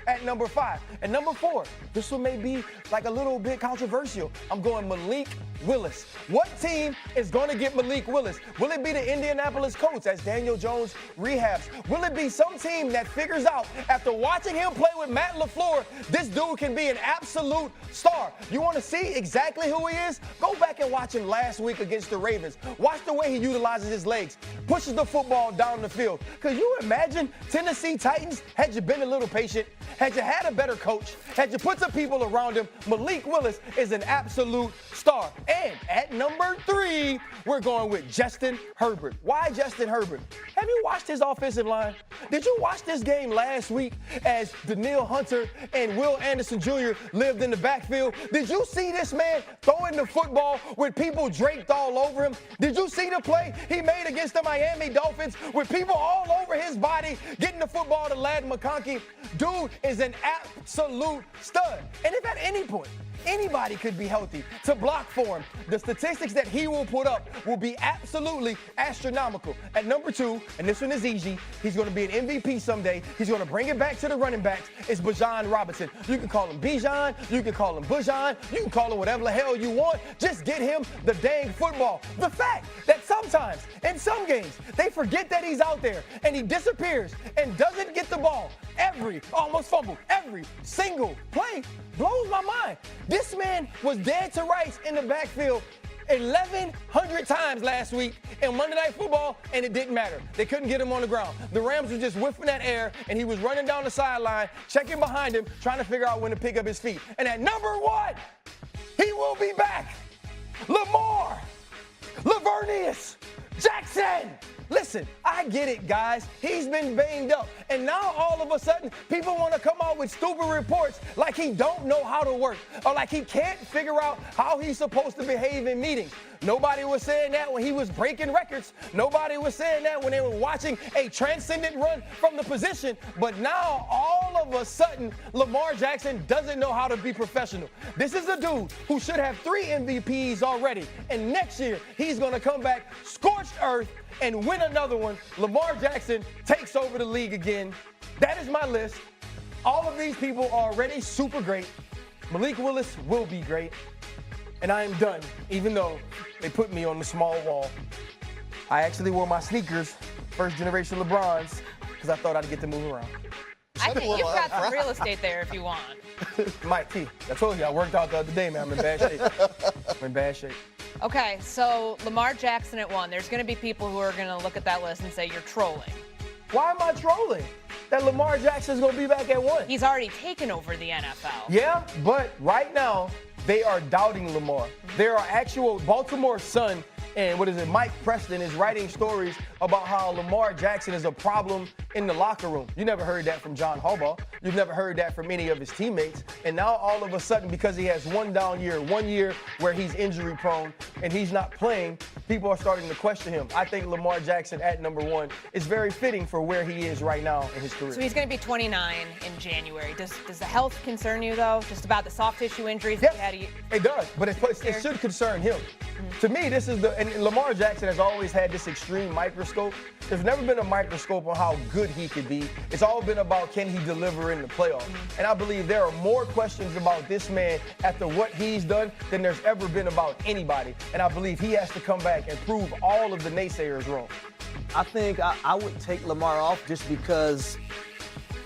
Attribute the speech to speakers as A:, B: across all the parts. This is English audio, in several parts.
A: at number 5. And number 4, this one may be like a little bit controversial. I'm going Malik Willis. What team is going to get Malik Willis? Will it be the Indianapolis Colts as Daniel Jones rehabs? Will it be some team that figures out after watching him play with Matt LaFleur, this dude can be an absolute star? You want to see exactly who he is? Go back and watch him last week against the Ravens. Watch the way he utilizes his legs, pushes the football down the field. Could you imagine Tennessee Titans, had you been a little patient, had you had a better coach, had you put some people around him, Malik Willis is an absolute star. And at number 3, we're going with Justin Herbert. Why Justin Herbert? Have you watched his offensive line? Did you watch this game last week as Danielle Hunter and Will Anderson Jr. lived in the backfield? Did you see this man throwing the football with people draped all over him? Did you see the play he made against the Miami Dolphins with people all over his body getting the football to Ladd McConkey? Dude is an absolute stud. And if at any point anybody could be healthy to block for him, the statistics that he will put up will be absolutely astronomical. At number 2, and this one is easy, he's going to be an MVP someday. He's going to bring it back to the running backs. It's Bijan Robinson. You can call him Bijan, you can call him Bijan, you can call him whatever the hell you want. Just get him the dang football. The fact that sometimes in some games they forget that he's out there and he disappears and doesn't get the ball almost fumble every single play blows my mind. This man was dead to rights in the backfield 1,100 times last week in Monday Night Football, and it didn't matter. They couldn't get him on the ground. The Rams were just whiffing that air, and he was running down the sideline, checking behind him, trying to figure out when to pick up his feet. And at number 1, he will be back. Lamar Lavernius Jackson. Listen, I get it, guys. He's been banged up. And now all of a sudden, people want to come out with stupid reports like he don't know how to work or like he can't figure out how he's supposed to behave in meetings. Nobody was saying that when he was breaking records. Nobody was saying that when they were watching a transcendent run from the position. But now, all of a sudden, Lamar Jackson doesn't know how to be professional. This is a dude who should have 3 MVPs already. And next year, he's going to come back scorched earth and win another one. Lamar Jackson takes over the league again. That is my list. All of these people are already super great. Malik Willis will be great. And I am done, even though they put me on the small wall. I actually wore my sneakers, first generation LeBrons, because I thought I'd get to move around.
B: I think you've got some real estate there if you want.
A: Mike T, I told you I worked out the other day, man. I'm in bad shape. I'm in bad shape.
B: Okay, so Lamar Jackson at 1. There's going to be people who are going to look at that list and say you're trolling.
A: Why am I trolling? That Lamar Jackson's going to be back at 1.
B: He's already taken over the NFL.
A: Yeah, but right now, they are doubting Lamar. There are actual Baltimore Sun and Mike Preston is writing stories about how Lamar Jackson is a problem in the locker room. You never heard that from John Harbaugh. You've never heard that from any of his teammates. And now all of a sudden, because he has one down year, 1 year where he's injury prone and he's not playing, people are starting to question him. I think Lamar Jackson at number 1 is very fitting for where he is right now in his career.
B: So he's going to be 29 in January. Does the health concern you, though? Just about the soft tissue injuries
A: yes,
B: that he had?
A: It does, but it should concern him. Mm-hmm. To me, this is and Lamar Jackson has always had this extreme microscope. There's never been a microscope on how good he could be. It's all been about can he deliver in the playoffs. Mm-hmm. And I believe there are more questions about this man after what he's done than there's ever been about anybody. And I believe he has to come back and prove all of the naysayers wrong.
C: I think I would take Lamar off just because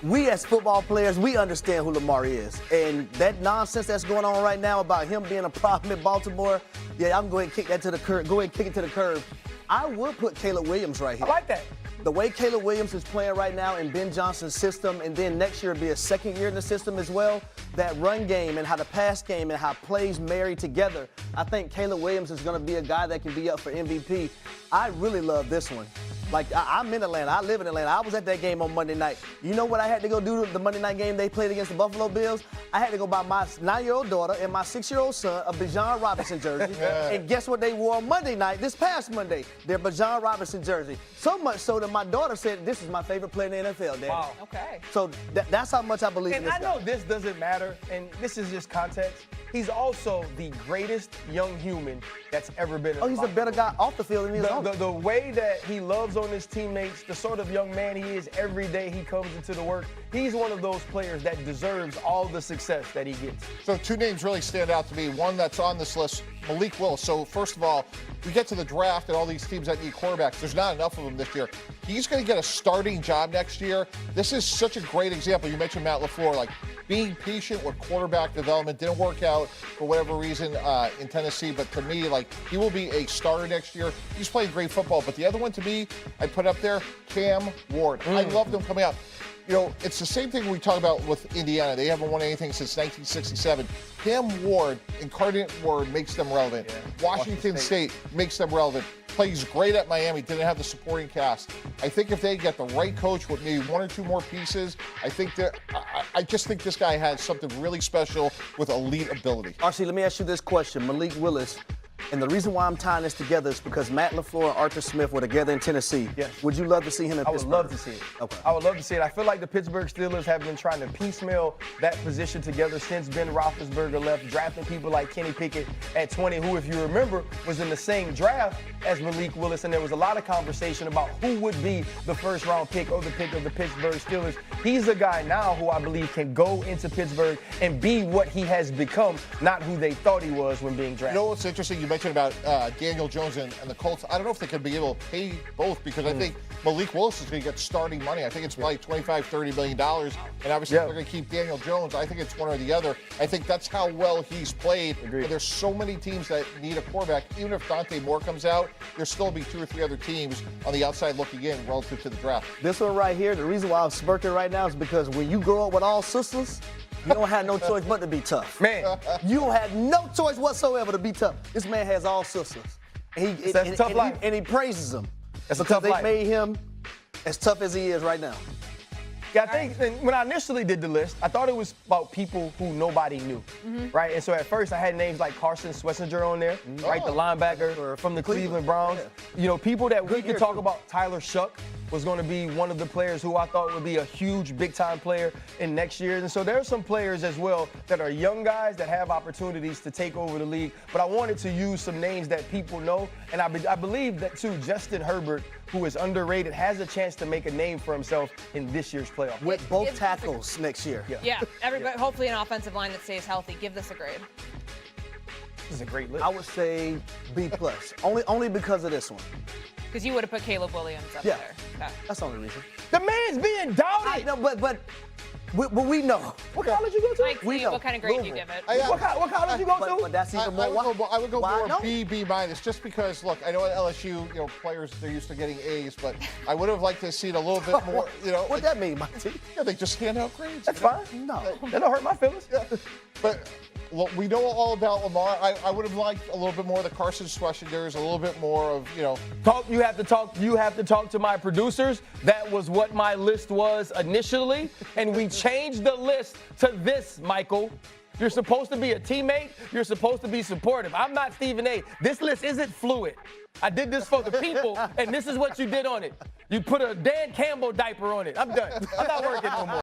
C: we as football players, we understand who Lamar is. And that nonsense that's going on right now about him being a problem in Baltimore, yeah, I'm going to kick that to the curb. Go ahead and kick it to the curb. I would put Caleb Williams right here.
A: I like that.
C: The way Caleb Williams is playing right now in Ben Johnson's system, and then next year be a second year in the system as well, that run game and how the pass game and how plays marry together, I think Caleb Williams is going to be a guy that can be up for MVP. I really love this one. Like, I'm in Atlanta. I live in Atlanta. I was at that game on Monday night. You know what I had to go do the Monday night game they played against the Buffalo Bills? I had to go buy my 9-year-old daughter and my 6-year-old son a Bijan Robinson jersey. And guess what they wore on Monday night, this past Monday? Their Bijan Robinson jersey. So much so that my daughter said, this is my favorite player in the NFL, Dad.
A: Wow.
B: Okay.
C: So that's how much I believe in this guy.
A: And I know this doesn't matter, and this is just context. He's also the greatest young human that's ever been.
C: Oh, he's a better guy off the field than he is on.
A: The way that he loves on his teammates, the sort of young man he is every day he comes into the work, he's one of those players that deserves all the success that he gets.
D: So two names really stand out to me. One that's on this list, Malik Willis. So first of all, we get to the draft and all these teams that need quarterbacks. There's not enough of them this year. He's going to get a starting job next year. This is such a great example. You mentioned Matt LaFleur, like being patient with quarterback development. Didn't work out for whatever reason in Tennessee, but to me, like, he will be a starter next year. He's playing great football. But the other one to me, I put up there, Cam Ward. I loved him coming out. You know, it's the same thing we talk about with Indiana. They haven't won anything since 1967. Cam Ward, Incarnate Word, makes them relevant. Yeah. Washington State makes them relevant. Plays great at Miami, didn't have the supporting cast. I think if they get the right coach with maybe one or two more pieces, I just think this guy has something really special with elite ability.
C: RC, let me ask you this question. Malik Willis, and the reason why I'm tying this together is because Matt LaFleur and Arthur Smith were together in Tennessee.
A: Yes.
C: Would you love to see him in Pittsburgh?
A: I would love to see it.
C: Okay.
A: I would love to see it. I feel like the Pittsburgh Steelers have been trying to piecemeal that position together since Ben Roethlisberger left, drafting people like Kenny Pickett at 20, who, if you remember, was in the same draft as Malik Willis, and there was a lot of conversation about who would be the first-round pick or the pick of the Pittsburgh Steelers. He's a guy now who I believe can go into Pittsburgh and be what he has become, not who they thought he was when being drafted.
D: You know what's interesting? You mentioned about Daniel Jones and the Colts. I don't know if they could be able to pay both because I think Malik Willis is going to get starting money. I think it's probably $25, $30 million. And obviously they're going to keep Daniel Jones. I think it's one or the other. I think that's how well he's played.
A: Agreed.
D: There's so many teams that need a quarterback. Even if Dante Moore comes out, there'll still be two or three other teams on the outside looking in relative to the draft.
C: This one right here, the reason why I'm smirking right now is because when you grow up with all sisters, you don't have no choice but to be tough.
A: Man.
C: You don't have no choice whatsoever to be tough. This man has all sisters. And
A: That's a tough life.
C: And he praises them.
A: That's a tough
C: they
A: life.
C: made him as tough as he is right now.
A: Yeah, I think when I initially did the list, I thought it was about people who nobody knew, right? And so at first I had names like Carson Swessinger on there, right? The linebacker from the Cleveland Browns.
C: Yeah.
A: You know, people that we
C: Good
A: could
C: year,
A: talk
C: too.
A: about. Tyler Shuck was going to be one of the players who I thought would be a huge big-time player in next year. And so there are some players as well that are young guys that have opportunities to take over the league. But I wanted to use some names that people know. And I believe that, too, Justin Herbert, who is underrated, has a chance to make a name for himself in this year's playoff.
C: With both tackles next year.
B: Yeah, everybody. Hopefully, an offensive line that stays healthy. Give this a grade.
A: This is a great list.
C: I would say B+. only because of this one.
B: Because you would have put Caleb Williams up
C: Yeah.
B: there. Okay.
C: That's the only reason.
A: The man's being doubted.
C: No, but we know.
A: What college you go to?
B: Mike,
C: We know.
B: what kind of grade do you give it?
A: What college you go to?
C: But that's even more.
D: I would go more
C: No.
D: B minus, just because, look, I know at LSU, you know, players, they're used to getting A's, but I would have liked to see it a little bit more, you know.
C: What'd that mean, Mike T?
D: Yeah, they just hand out grades.
A: That's
D: you know?
A: fine.
C: No.
A: That don't hurt my feelings.
D: Yeah. But look, we know all about Lamar. I would have liked a little bit more of the Carson Swessingers, a little bit more of, you know.
A: You have to talk to my producers. That was what my list was initially, and we changed the list to this, Michael. You're supposed to be a teammate. You're supposed to be supportive. I'm not Stephen A. This list isn't fluid. I did this for the people, and this is what you did on it. You put a Dan Campbell diaper on it. I'm done. I'm not working no more.